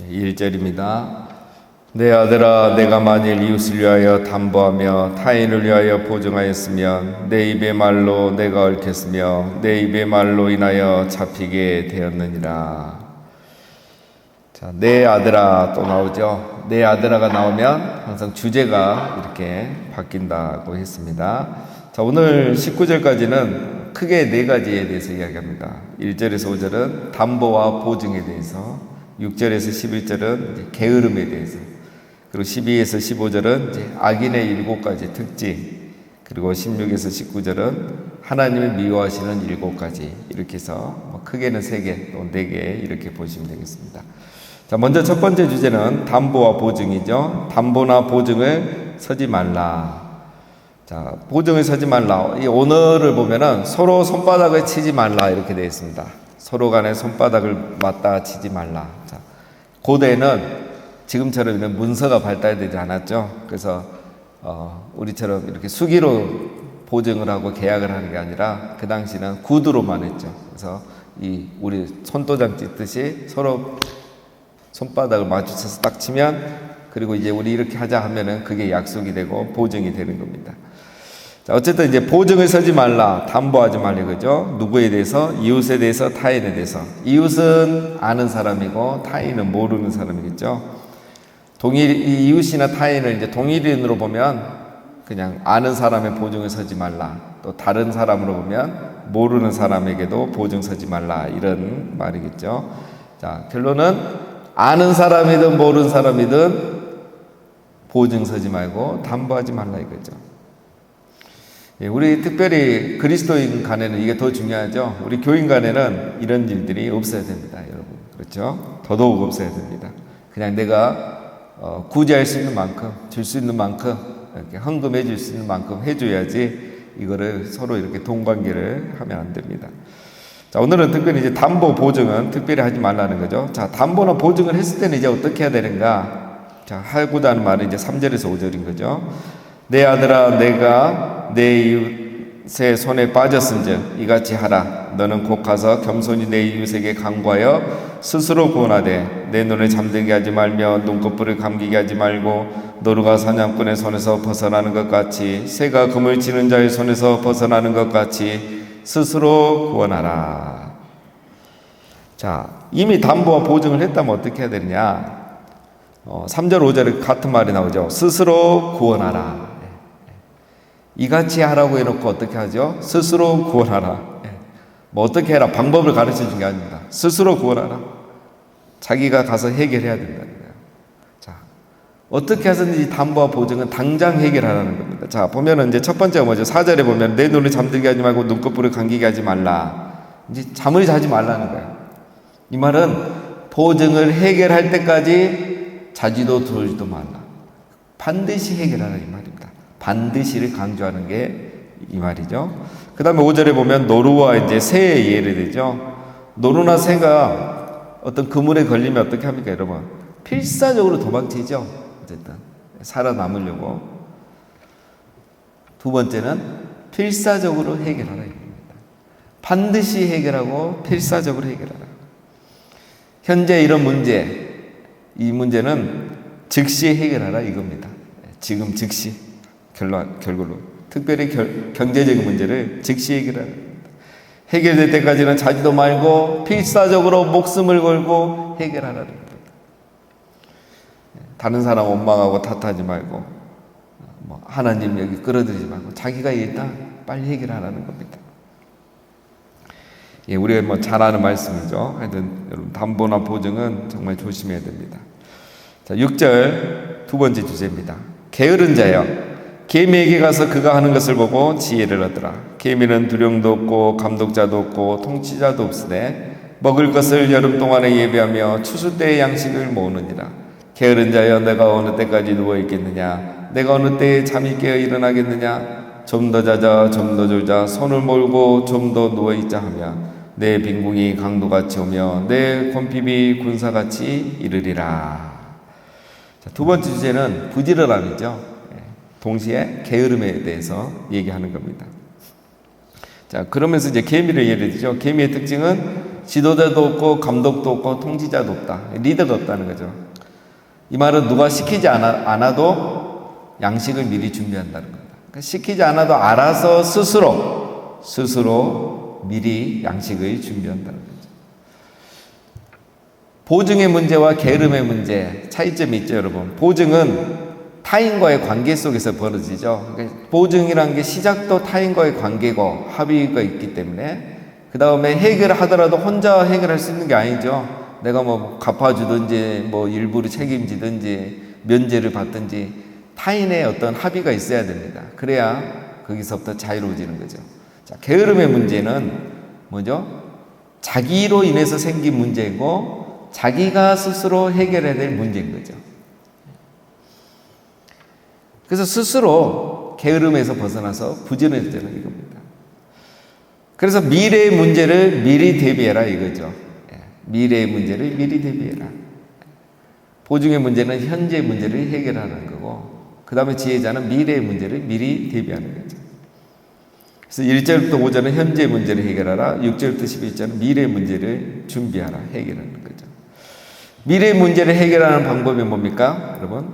1절입니다. 내 아들아, 내가 만일 이웃을 위하여 담보하며 타인을 위하여 보증하였으면 내 입의 말로 내가 얽혔으며 내 입의 말로 인하여 잡히게 되었느니라. 자, 내 아들아 또 나오죠. 내 아들아가 나오면 항상 주제가 이렇게 바뀐다고 했습니다. 자, 오늘 19절까지는 크게 네 가지에 대해서 이야기합니다. 1절에서 5절은 담보와 보증에 대해서, 6절에서 11절은 게으름에 대해서, 그리고 12에서 15절은 이제 악인의 7가지 특징, 그리고 16에서 19절은 하나님을 미워하시는 7가지, 이렇게 해서 크게는 3개, 또 4개 이렇게 보시면 되겠습니다. 자, 먼저 첫 번째 주제는 담보와 보증이죠. 담보나 보증을 서지 말라. 자, 보증을 서지 말라. 이 오늘을 보면은 서로 손바닥을 치지 말라 이렇게 되어 있습니다. 서로 간에 손바닥을 맞다 치지 말라. 자, 고대는 지금처럼 이런 문서가 발달되지 않았죠. 그래서 우리처럼 이렇게 수기로 보증을 하고 계약을 하는 게 아니라 그 당시는 구두로만 했죠. 그래서 우리 손도장 찍듯이 서로 손바닥을 마주쳐서 딱 치면, 그리고 이제 우리 이렇게 하자 하면은 그게 약속이 되고 보증이 되는 겁니다. 자, 어쨌든 이제 보증을 서지 말라, 담보하지 말라, 그죠? 누구에 대해서? 이웃에 대해서, 타인에 대해서. 이웃은 아는 사람이고 타인은 모르는 사람이겠죠. 이웃이나 타인을 이제 동일인으로 보면 그냥 아는 사람의 보증을 서지 말라. 또 다른 사람으로 보면 모르는 사람에게도 보증 서지 말라, 이런 말이겠죠. 자, 결론은 아는 사람이든 모르는 사람이든 보증 서지 말고 담보하지 말라 이거죠. 우리 특별히 그리스도인 간에는 이게 더 중요하죠. 우리 교인 간에는 이런 일들이 없어야 됩니다, 여러분. 그렇죠? 더더욱 없어야 됩니다. 그냥 내가 구제할 수 있는 만큼, 줄 수 있는 만큼, 이렇게 헌금해 줄 수 있는 만큼 해줘야지, 이거를 서로 이렇게 동관계를 하면 안 됩니다. 자, 오늘은 특별히 이제 담보 보증은 특별히 하지 말라는 거죠. 자, 담보나 보증을 했을 때는 이제 어떻게 해야 되는가? 자, 하고자 하는 말은 이제 3절에서 5절인 거죠. 내 아들아, 내가 내 이웃의 손에 빠졌은즉 이같이 하라. 너는 곧 가서 겸손히 내 이웃에게 간구하여 스스로 구원하되 내 눈을 잠들게 하지 말며 눈꺼풀을 감기게 하지 말고 노루가 사냥꾼의 손에서 벗어나는 것 같이 새가 금을 치는 자의 손에서 벗어나는 것 같이 스스로 구원하라. 자, 이미 담보와 보증을 했다면 어떻게 해야 되느냐? 3절 5절에 같은 말이 나오죠. 스스로 구원하라. 이같이 하라고 해놓고 어떻게 하죠? 스스로 구원하라. 뭐 어떻게 해라, 방법을 가르쳐 준 게 아닙니다. 스스로 구원하라. 자기가 가서 해결해야 된다는 거예요. 자, 어떻게 해서든지 담보와 보증은 당장 해결하라는 겁니다. 자, 보면은 이제 첫 번째가 뭐죠? 4절에 보면 내 눈을 잠들게 하지 말고 눈꺼풀을 감기게 하지 말라. 이제 잠을 자지 말라는 거예요. 이 말은 보증을 해결할 때까지 자지도 들지도 말라. 반드시 해결하라, 이 말입니다. 반드시를 강조하는 게 이 말이죠. 그 다음에 5절에 보면 노루와 이제 새의 예를 들죠. 노루나 새가 어떤 그물에 걸리면 어떻게 합니까, 여러분? 필사적으로 도망치죠. 어쨌든 살아남으려고. 두 번째는 필사적으로 해결하라 이겁니다. 반드시 해결하고 필사적으로 해결하라. 현재 이런 문제, 이 문제는 즉시 해결하라 이겁니다. 지금 즉시 결과로 특별히 경제적인 문제를 즉시 해결하라. 해결될 때까지는 자지도 말고 필사적으로 목숨을 걸고 해결하라는 겁니다. 다른 사람 원망하고 탓하지 말고, 하나님 여기 끌어들이지 말고 자기가 일단 빨리 해결하라는 겁니다. 예, 우리가 잘 아는 말씀이죠. 하여튼 여러분, 담보나 보증은 정말 조심해야 됩니다. 자, 6절 두 번째 주제입니다. 게으른 자여, 개미에게 가서 그가 하는 것을 보고 지혜를 얻으라. 개미는 두령도 없고 감독자도 없고 통치자도 없으되 먹을 것을 여름 동안에 예비하며 추수 때의 양식을 모으느니라. 게으른 자여, 내가 어느 때까지 누워 있겠느냐? 내가 어느 때에 잠이 깨어 일어나겠느냐? 좀 더 자자, 좀 더 졸자, 손을 몰고 좀 더 누워 있자 하며 내 빈궁이 강도같이 오며 내 곤핍이 군사같이 이르리라. 자, 두 번째 주제는 부지런함이죠. 동시에 게으름에 대해서 얘기하는 겁니다. 자, 그러면서 이제 개미를 예를 들죠. 개미의 특징은 지도자도 없고 감독도 없고 통치자도 없다. 리더가 없다는 거죠. 이 말은 누가 시키지 않아도 양식을 미리 준비한다는 겁니다. 그러니까 시키지 않아도 알아서 스스로 미리 양식을 준비한다는 거죠. 보증의 문제와 게으름의 문제 차이점이 있죠, 여러분. 보증은 타인과의 관계 속에서 벌어지죠. 그러니까 보증이라는 게 시작도 타인과의 관계고 합의가 있기 때문에 그 다음에 해결을 하더라도 혼자 해결할 수 있는 게 아니죠. 내가 뭐 갚아주든지 뭐 일부러 책임지든지 면제를 받든지 타인의 어떤 합의가 있어야 됩니다. 그래야 거기서부터 자유로워지는 거죠. 자, 게으름의 문제는 뭐죠? 자기로 인해서 생긴 문제고 자기가 스스로 해결해야 될 문제인 거죠. 그래서 스스로 게으름에서 벗어나서 부지런해지는 이겁니다. 그래서 미래의 문제를 미리 대비해라 이거죠. 미래의 문제를 미리 대비해라. 보증의 문제는 현재의 문제를 해결하는 거고 그 다음에 지혜자는 미래의 문제를 미리 대비하는 거죠. 그래서 1절부터 5절은 현재의 문제를 해결하라. 6절부터 11절은 미래의 문제를 준비하라. 해결하는 거죠. 미래의 문제를 해결하는 방법이 뭡니까? 여러분,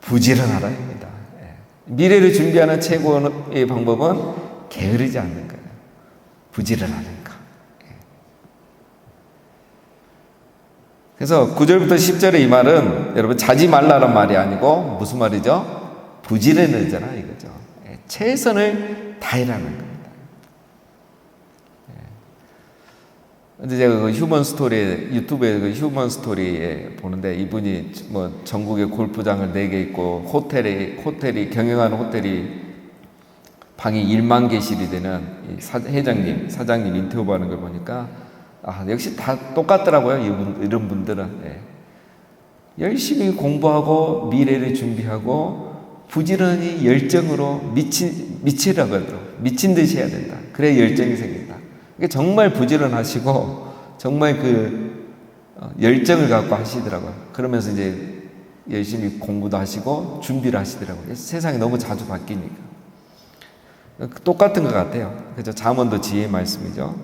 부지런하라입니다. 미래를 준비하는 최고의 방법은 게으르지 않는 거예요. 부지런하는 거. 그래서 9절부터 10절의 이 말은 여러분 자지 말라란 말이 아니고 무슨 말이죠? 부지런해져라 이거죠. 최선을 다해라는 겁니다. 근데 제가 그 휴먼 스토리 유튜브에 그 휴먼 스토리에 보는데 이분이 뭐 전국에 골프장을 4개 있고 호텔이 경영하는 호텔이 방이 1만 개실이 되는 사장님 인터뷰하는 걸 보니까 역시 다 똑같더라고요. 이런 분들은 열심히 공부하고 미래를 준비하고 부지런히 열정으로 미치라고 하더라고요. 미친 듯이 해야 된다. 그래야 열정이 생긴다. 정말 부지런하시고 정말 그 열정을 갖고 하시더라고요. 그러면서 이제 열심히 공부도 하시고 준비를 하시더라고요. 세상이 너무 자주 바뀌니까 똑같은 것 같아요. 그죠? 잠언도 지혜의 말씀이죠.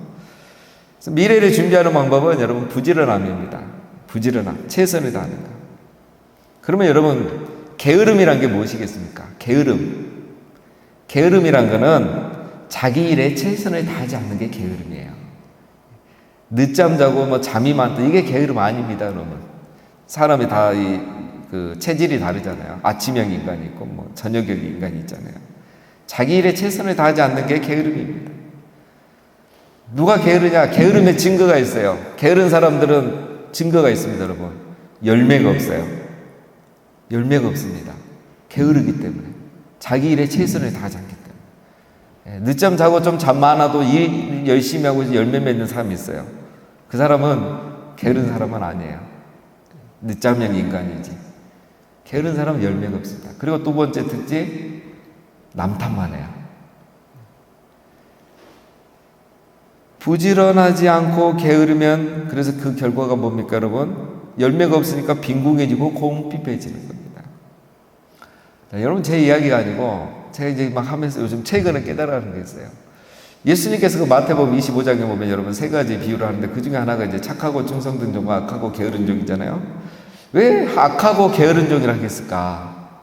그래서 미래를 준비하는 방법은 여러분 부지런함입니다. 부지런함, 최선을 다하는 것. 그러면 여러분 게으름이란 게 무엇이겠습니까? 게으름이란 거는 자기 일에 최선을 다하지 않는 게 게으름이에요. 늦잠 자고 뭐 잠이 많다 이게 게으름 아닙니다, 여러분. 사람이 다 그 체질이 다르잖아요. 아침형 인간이 있고 뭐 저녁형 인간이 있잖아요. 자기 일에 최선을 다하지 않는 게 게으름입니다. 누가 게으르냐? 게으름의 증거가 있어요. 게으른 사람들은 증거가 있습니다, 여러분. 열매가 없어요. 열매가 없습니다. 게으르기 때문에 자기 일에 최선을 다하지 않기 때문에. 늦잠 자고 좀 잠 많아도 일 열심히 하고 열매 맺는 사람이 있어요. 그 사람은 게으른 사람은 아니에요. 늦잠형 인간이지. 게으른 사람은 열매가 없습니다. 그리고 두 번째 특징, 남탓만 해요. 부지런하지 않고 게으르면 그래서 그 결과가 뭡니까, 여러분? 열매가 없으니까 빈궁해지고 공핍해지는 겁니다. 자, 여러분 제 이야기가 아니고 제가 이제 막 하면서 요즘 최근에 깨달은 게 있어요. 예수님께서 그 마태복음 25장에 보면 여러분 3가지 비유를 하는데 그 중에 하나가 이제 착하고 충성된 종과 악하고 게으른 종이잖아요. 왜 악하고 게으른 종이라고 했을까?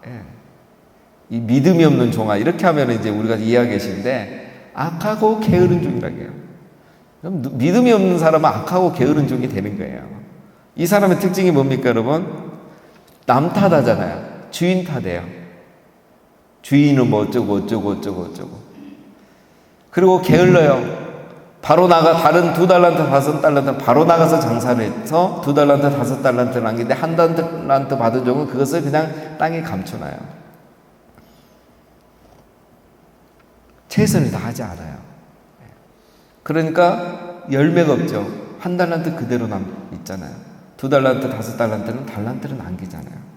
이 믿음이 없는 종아 이렇게 하면 이제 우리가 이해하기 계신데 악하고 게으른 종이라고 해요. 그럼 믿음이 없는 사람은 악하고 게으른 종이 되는 거예요. 이 사람의 특징이 뭡니까, 여러분? 남 탓하잖아요. 주인 탓해요. 주인은 뭐 어쩌고. 그리고 게을러요. 바로 다른 2달란트, 5달란트 바로 나가서 장사를 해서 2달란트, 5달란트를 남기는데 1달란트 받은 종은 그것을 그냥 땅에 감춰놔요. 최선을 다하지 않아요. 그러니까 열매가 없죠. 1달란트 그대로 있잖아요. 2달란트, 5달란트는 달란트를 남기잖아요.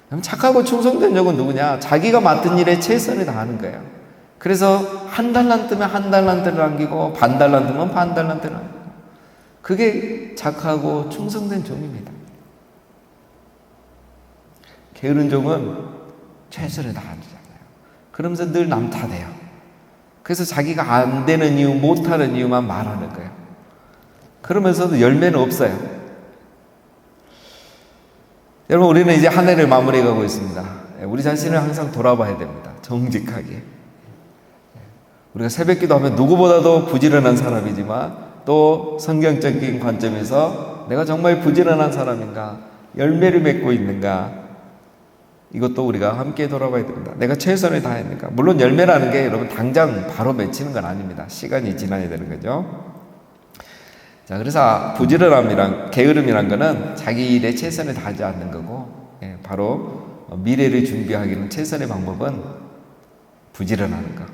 그럼 착하고 충성된 종은 누구냐? 자기가 맡은 일에 최선을 다하는 거예요. 그래서 1달란트면 1달란트를 남기고 반달란트면 반달란트를 남기고 그게 착하고 충성된 종입니다. 게으른 종은 최선을 다하잖아요. 그러면서 늘 남 탓해요. 그래서 자기가 안 되는 이유, 못하는 이유만 말하는 거예요. 그러면서도 열매는 없어요. 여러분, 우리는 이제 한 해를 마무리해 가고 있습니다. 우리 자신을 항상 돌아봐야 됩니다. 정직하게. 우리가 새벽기도 하면 누구보다도 부지런한 사람이지만 또 성경적인 관점에서 내가 정말 부지런한 사람인가, 열매를 맺고 있는가, 이것도 우리가 함께 돌아봐야 됩니다. 내가 최선을 다했는가. 물론 열매라는 게 여러분 당장 바로 맺히는 건 아닙니다. 시간이 지나야 되는 거죠. 자, 그래서 부지런함이란, 게으름이란 거는 자기 일에 최선을 다하지 않는 거고, 바로 미래를 준비하기는 최선의 방법은 부지런하는 거,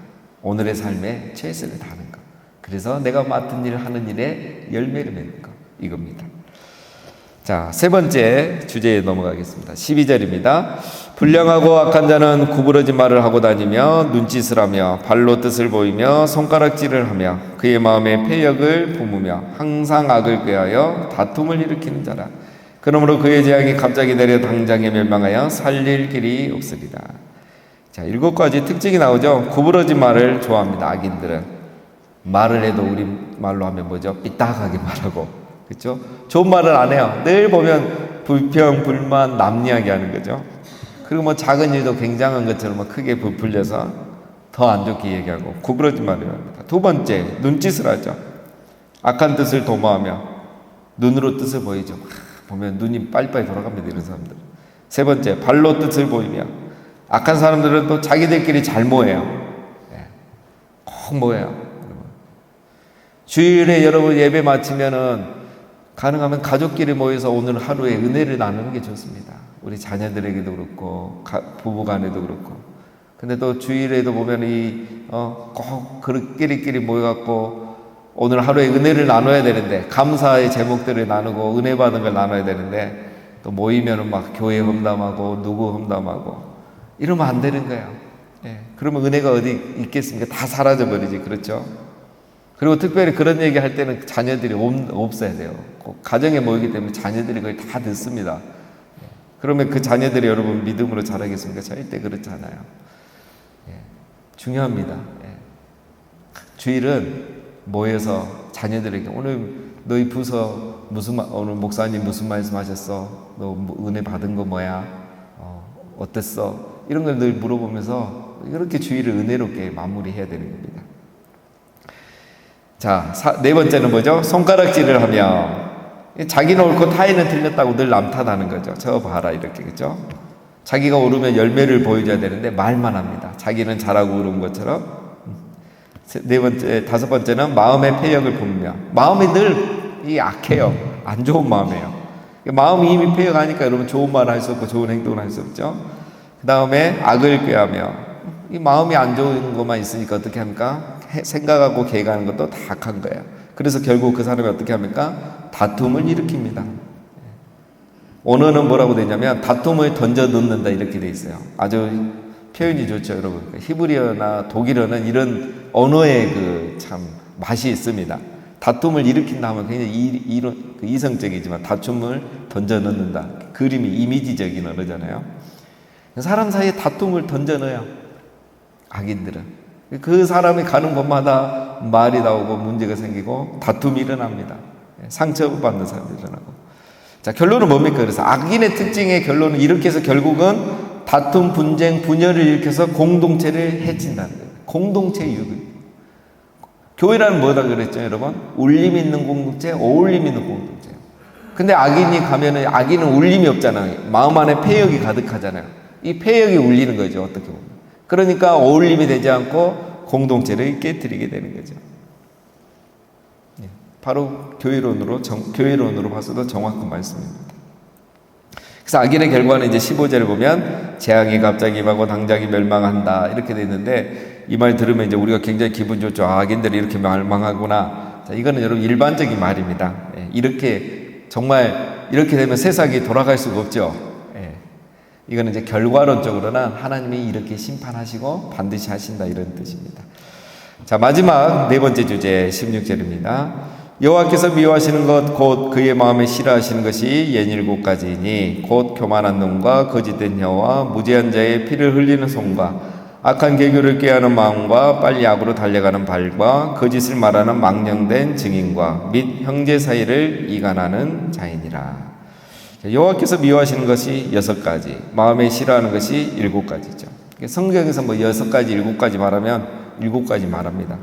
오늘의 삶에 최선을 다하는 거, 그래서 내가 맡은 일을 하는 일에 열매를 맺는 거, 이겁니다. 자, 세 번째 주제에 넘어가겠습니다. 12절입니다. 불량하고 악한 자는 구부러진 말을 하고 다니며 눈짓을 하며 발로 뜻을 보이며 손가락질을 하며 그의 마음에 패역을 품으며 항상 악을 꾀하여 다툼을 일으키는 자라. 그러므로 그의 재앙이 갑자기 내려 당장에 멸망하여 살릴 길이 없으리라. 자, 7가지 특징이 나오죠. 구부러진 말을 좋아합니다. 악인들은 말을 해도 우리 말로 하면 뭐죠? 삐딱하게 말하고, 그렇죠? 좋은 말을 안 해요. 늘 보면 불평, 불만, 남이야기 하는 거죠. 그리고 뭐 작은 일도 굉장한 것처럼 막 크게 부풀려서 더 안 좋게 얘기하고 구부러진 말을 합니다. 두 번째, 눈짓을 하죠. 악한 뜻을 도모하며 눈으로 뜻을 보이죠. 보면 눈이 빨리빨리 돌아갑니다, 이런 사람들. 세 번째, 발로 뜻을 보이며 악한 사람들은 또 자기들끼리 잘 모여요. 꼭 모여요. 주일에 여러분 예배 마치면은 가능하면 가족끼리 모여서 오늘 하루에 은혜를 나누는 게 좋습니다. 우리 자녀들에게도 그렇고 부부간에도 그렇고. 근데 또 주일에도 보면 꼭 그끼리끼리 모여갖고 오늘 하루에 은혜를 나눠야 되는데, 감사의 제목들을 나누고 은혜 받은 걸 나눠야 되는데, 또 모이면은 막 교회 험담하고 누구 험담하고 이러면 안 되는 거예요. 그러면 은혜가 어디 있겠습니까? 다 사라져 버리지, 그렇죠? 그리고 특별히 그런 얘기 할 때는 자녀들이 없어야 돼요. 가정에 모이기 때문에 자녀들이 거의 다 듣습니다. 그러면 그 자녀들이 여러분 믿음으로 자라겠습니까? 절대 그렇지 않아요. 중요합니다. 주일은 모여서 자녀들에게 오늘 너희 부서 오늘 목사님 무슨 말씀 하셨어? 너 은혜 받은 거 뭐야? 어땠어? 이런 걸 늘 물어보면서 이렇게 주일을 은혜롭게 마무리해야 되는 겁니다. 자, 네 번째는 뭐죠? 손가락질을 하며 자기는 옳고 타인은 틀렸다고 늘 남탓하는 거죠. 저 봐라, 이렇게, 그죠? 자기가 옳으면 열매를 보여줘야 되는데 말만 합니다. 자기는 잘하고 옳은 것처럼. 다섯 번째는 마음의 패역을 품으며, 마음이 늘 악해요. 안 좋은 마음이에요. 마음이 이미 패역하니까 여러분 좋은 말을 할 수 없고 좋은 행동을 할 수 없죠. 그 다음에 악을 꾀하며, 이 마음이 안 좋은 것만 있으니까 어떻게 합니까? 생각하고 계획하는 것도 다 악한 거예요. 그래서 결국 그 사람이 어떻게 합니까? 다툼을 일으킵니다. 언어는 뭐라고 되냐면 다툼을 던져 넣는다, 이렇게 돼 있어요. 아주 표현이 좋죠, 여러분. 히브리어나 독일어는 이런 언어의 참 맛이 있습니다. 다툼을 일으킨다 하면 굉장히 이성적이지만 다툼을 던져 넣는다. 그림이 이미지적인 언어잖아요. 사람 사이에 다툼을 던져 넣어요, 악인들은. 그 사람이 가는 곳마다 말이 나오고 문제가 생기고 다툼이 일어납니다. 상처받는 사람들이 일어나고. 자, 결론은 뭡니까? 그래서 악인의 특징의 결론은 이렇게 해서 결국은 다툼, 분쟁, 분열을 일으켜서 공동체를 해친다는 거예요. 공동체 유기. 교회라는 뭐다 그랬죠, 여러분? 울림 있는 공동체, 어울림 있는 공동체. 근데 악인이 가면은, 악인은 울림이 없잖아요. 마음 안에 패역이 가득하잖아요. 이 패역이 울리는 거죠, 어떻게 보면. 그러니까 어울림이 되지 않고 공동체를 깨뜨리게 되는 거죠. 바로 교회론으로 봐서도 정확한 말씀입니다. 그래서 악인의 결과는 이제 15절을 보면 재앙이 갑자기 임하고 당장이 멸망한다, 이렇게 돼 있는데, 이 말 들으면 이제 우리가 굉장히 기분 좋죠. 악인들이 이렇게 멸망하구나. 자, 이거는 여러분 일반적인 말입니다. 이렇게 정말 이렇게 되면 세상이 돌아갈 수가 없죠. 이거는 이제 결과론적으로는 하나님이 이렇게 심판하시고 반드시 하신다, 이런 뜻입니다. 자, 마지막 네 번째 주제 16절입니다. 여호와께서 미워하시는 것 곧 그의 마음에 싫어하시는 것이 67가지이니 곧 교만한 눈과 거짓된 혀와 무죄한 자의 피를 흘리는 손과 악한 계교를 꾀하는 마음과 빨리 악으로 달려가는 발과 거짓을 말하는 망령된 증인과 및 형제 사이를 이간하는 자이니라. 여호와께서 미워하시는 것이 6가지, 마음에 싫어하는 것이 7가지죠. 성경에서 뭐 6가지, 7가지 말하면 7가지 말합니다.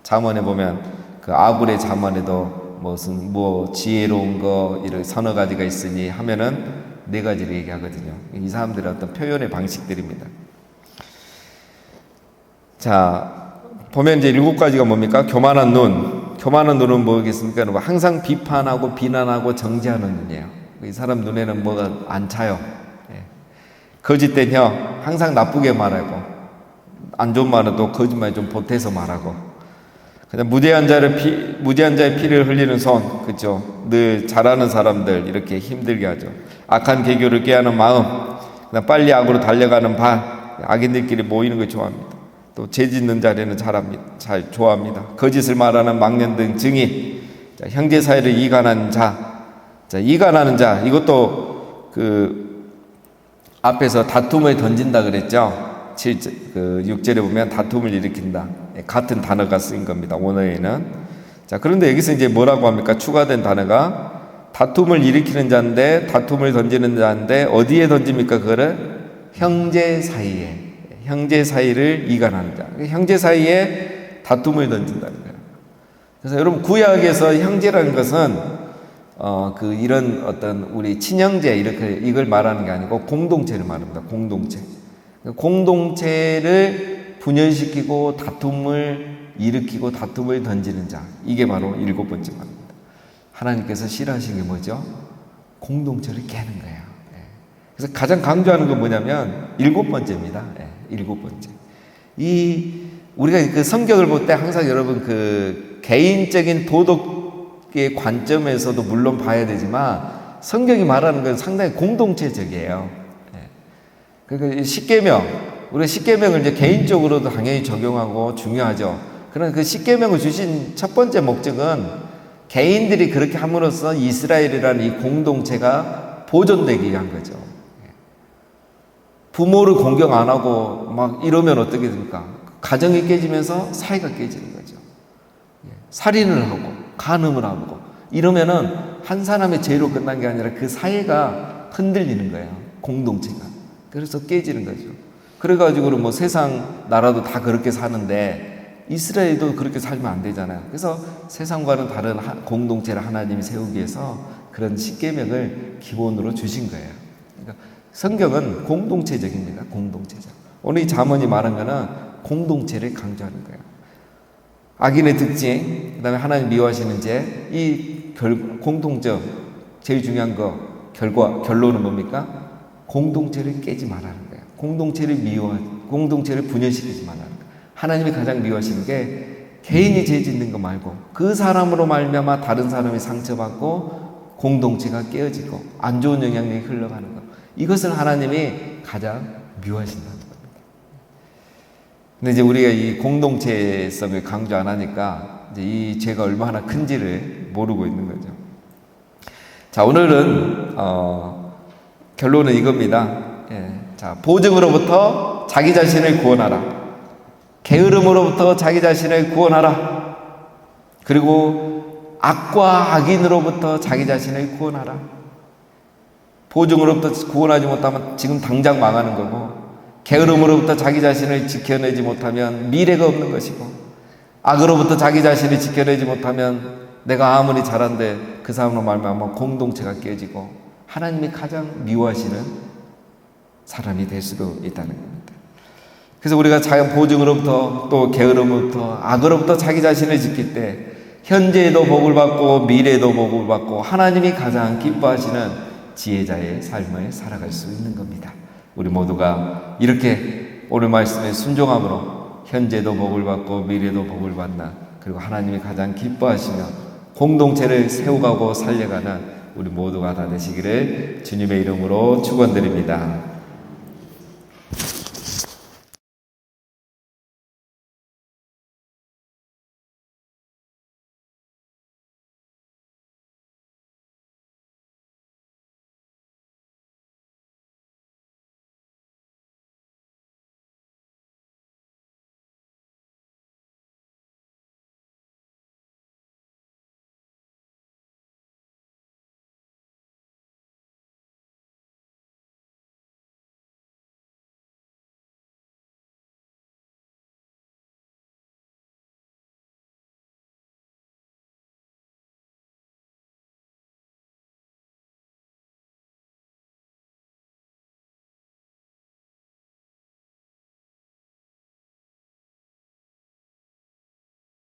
잠언에 보면 그 아굴의 잠언에도 무슨 뭐 지혜로운 거 이런 서너 가지가 있으니 하면은 4가지를 얘기하거든요. 이 사람들의 어떤 표현의 방식들입니다. 자, 보면 이제 7가지가 뭡니까? 교만한 눈. 교만한 눈은 뭐겠습니까? 항상 비판하고 비난하고 정죄하는 눈이에요. 이 사람 눈에는 뭐가 안 차요. 거짓된 혀, 항상 나쁘게 말하고, 안 좋은 말은 또 거짓말 좀 보태서 말하고, 그냥 무죄한 자의 피를 흘리는 손, 그죠? 늘 잘하는 사람들 이렇게 힘들게 하죠. 악한 계교를 꾀하는 마음, 그냥 빨리 악으로 달려가는 발, 악인들끼리 모이는 걸 좋아합니다. 또 죄 짓는 자리는 잘 좋아합니다. 거짓을 말하는 망령된 증인, 자, 형제 사이를 이간하는 자, 자, 이간하는 자, 이것도 앞에서 다툼을 던진다 그랬죠. 6절에 보면 다툼을 일으킨다. 같은 단어가 쓰인 겁니다. 원어에는. 자, 그런데 여기서 이제 뭐라고 합니까? 추가된 단어가 다툼을 일으키는 자인데, 다툼을 던지는 자인데, 어디에 던집니까? 그거를 형제 사이에. 형제 사이를 이간하는 자. 형제 사이에 다툼을 던진다는 거예요. 그래서 여러분, 구약에서 형제라는 것은 이런 어떤 우리 친형제 이걸 말하는 게 아니고 공동체를 말합니다. 공동체. 공동체를 분열시키고 다툼을 일으키고 다툼을 던지는 자. 이게 바로 7번째 말입니다. 하나님께서 싫어하시는 게 뭐죠? 공동체를 깨는 거예요. 그래서 가장 강조하는 건 뭐냐면 7번째입니다. 7번째. 우리가 그 성경을 볼 때 항상 여러분 그 개인적인 도덕의 관점에서도 물론 봐야 되지만 성경이 말하는 건 상당히 공동체적이에요. 그러니까 우리가 십계명을 이제 개인적으로도 당연히 적용하고 중요하죠. 그러나 그 십계명을 주신 첫 번째 목적은 개인들이 그렇게 함으로써 이스라엘이라는 이 공동체가 보존되기 위한 거죠. 부모를 공경 안 하고 막 이러면 어떻게 됩니까? 가정이 깨지면서 사회가 깨지는 거죠. 살인을 하고 간음을 하고 이러면은 한 사람의 죄로 끝난 게 아니라 그 사회가 흔들리는 거예요. 공동체가. 그래서 깨지는 거죠. 그래가지고 뭐 세상 나라도 다 그렇게 사는데 이스라엘도 그렇게 살면 안 되잖아요. 그래서 세상과는 다른 공동체를 하나님이 세우기 위해서 그런 십계명을 기본으로 주신 거예요. 그러니까 성경은 공동체적입니다. 공동체적. 오늘 이 잠언이 말한 거는 공동체를 강조하는 거예요. 악인의 특징, 그 다음에 하나님 미워하시는 죄, 이 공통점, 제일 중요한 결론은 뭡니까? 공동체를 깨지 말라는 거예요. 공동체를 분열시키지 말라는 거예요. 하나님이 가장 미워하시는 게 개인이 죄 짓는 거 말고 그 사람으로 말미암아 다른 사람이 상처받고 공동체가 깨어지고 안 좋은 영향력이 흘러가는 것. 이것을 하나님이 가장 미워하신다는 겁니다. 근데 이제 우리가 이 공동체성을 강조 안 하니까 이제 이 죄가 얼마나 큰지를 모르고 있는 거죠. 자, 오늘은 결론은 이겁니다. 자, 보증으로부터 자기 자신을 구원하라. 게으름으로부터 자기 자신을 구원하라. 그리고 악과 악인으로부터 자기 자신을 구원하라. 보증으로부터 구원하지 못하면 지금 당장 망하는 거고, 게으름으로부터 자기 자신을 지켜내지 못하면 미래가 없는 것이고, 악으로부터 자기 자신을 지켜내지 못하면 내가 아무리 잘한데 그 사람으로 말미암아 공동체가 깨지고 하나님이 가장 미워하시는 사람이 될 수도 있다는 겁니다. 그래서 우리가 보증으로부터 또 게으름으로부터 악으로부터 자기 자신을 지킬 때 현재에도 복을 받고 미래에도 복을 받고 하나님이 가장 기뻐하시는 지혜자의 삶을 살아갈 수 있는 겁니다. 우리 모두가 이렇게 오늘 말씀에 순종함으로 현재도 복을 받고 미래도 복을 받나, 그리고 하나님이 가장 기뻐하시며 공동체를 세워가고 살려가는 우리 모두가 다 되시기를 주님의 이름으로 축원드립니다.